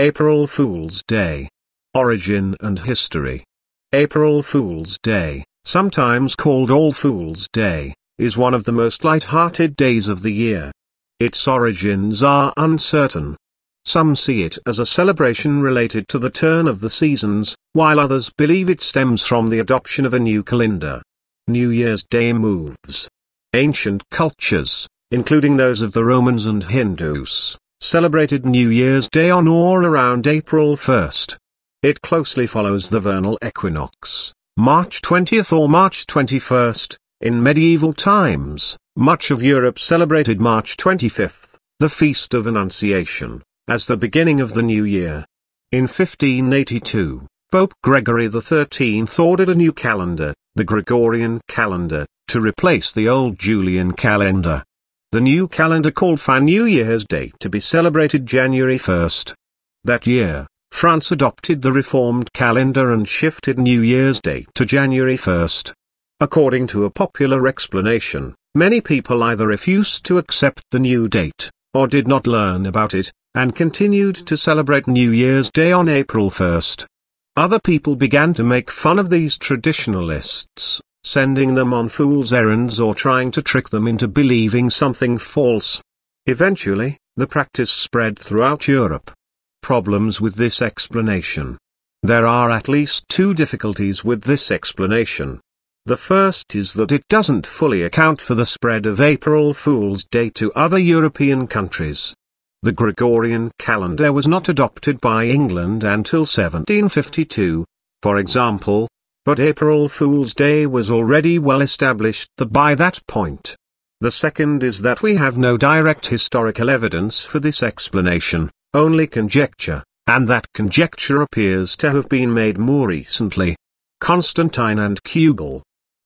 April Fool's Day. Origin and history. April Fool's Day, sometimes called All Fool's Day, is one of the most light-hearted days of the year. Its origins are uncertain. Some see it as a celebration related to the turn of the seasons, while others believe it stems from the adoption of a new calendar. New Year's Day moves. Ancient cultures, including those of the Romans and Hindus, celebrated New Year's Day on or around April 1st. It closely follows the vernal equinox, March 20th or March 21st. In medieval times, much of Europe celebrated March 25th, the Feast of Annunciation, as the beginning of the new year. In 1582, Pope Gregory XIII ordered a new calendar, the Gregorian calendar, to replace the old Julian calendar. The new calendar called for New Year's Day to be celebrated January 1st. That year, France adopted the reformed calendar and shifted New Year's Day to January 1st. According to a popular explanation, many people either refused to accept the new date, or did not learn about it, and continued to celebrate New Year's Day on April 1st. Other people began to make fun of these traditionalists, sending them on fool's errands or trying to trick them into believing something false. Eventually, the practice spread throughout Europe. Problems with this explanation. There are at least two difficulties with this explanation. The first is that it doesn't fully account for the spread of April Fool's Day to other European countries. The Gregorian calendar was not adopted by England until 1752, for example, but April Fool's Day was already well established by that point. The second is that we have no direct historical evidence for this explanation, only conjecture, and that conjecture appears to have been made more recently. Constantine and Kugel.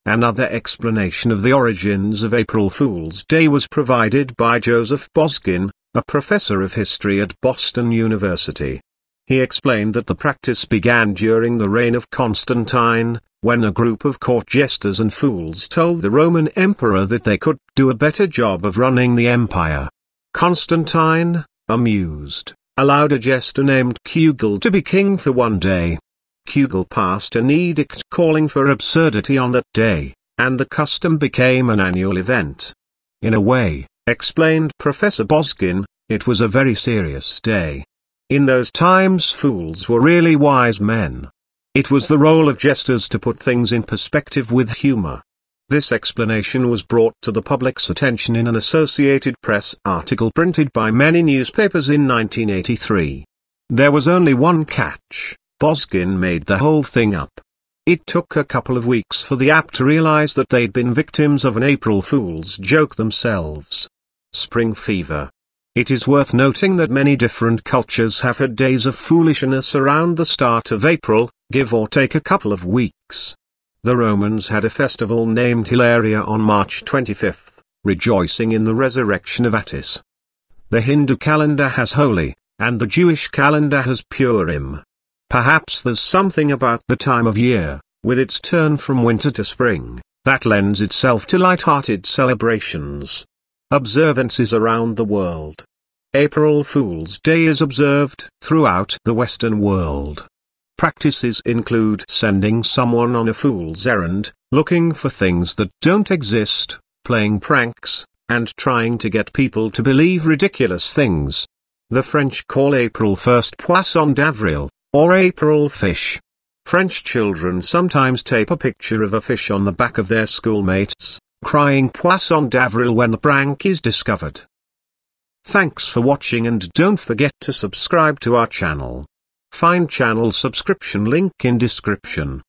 Another explanation of the origins of April Fool's Day was provided by Joseph Boskin, a professor of history at Boston University. He explained that the practice began during the reign of Constantine, when a group of court jesters and fools told the Roman emperor that they could do a better job of running the empire. Constantine, amused, allowed a jester named Kugel to be king for one day. Kugel passed an edict calling for absurdity on that day, and the custom became an annual event. In a way, explained Professor Boskin, it was a very serious day. In those times fools were really wise men. It was the role of jesters to put things in perspective with humor. This explanation was brought to the public's attention in an Associated Press article printed by many newspapers in 1983. There was only one catch: Boskin made the whole thing up. It took a couple of weeks for the app to realize that they'd been victims of an April Fool's joke themselves. Spring fever. It is worth noting that many different cultures have had days of foolishness around the start of April, give or take a couple of weeks. The Romans had a festival named Hilaria on March 25th, rejoicing in the resurrection of Attis. The Hindu calendar has Holi, and the Jewish calendar has Purim. Perhaps there's something about the time of year, with its turn from winter to spring, that lends itself to light-hearted celebrations. Observances around the world. April Fool's Day is observed throughout the Western world. Practices include sending someone on a fool's errand, looking for things that don't exist, playing pranks, and trying to get people to believe ridiculous things. The French call April 1st Poisson d'avril, or April fish. French children sometimes tape a picture of a fish on the back of their schoolmates, crying Poisson d'avril when the prank is discovered. Thanks for watching, and don't forget to subscribe to our channel. Find channel subscription link in description.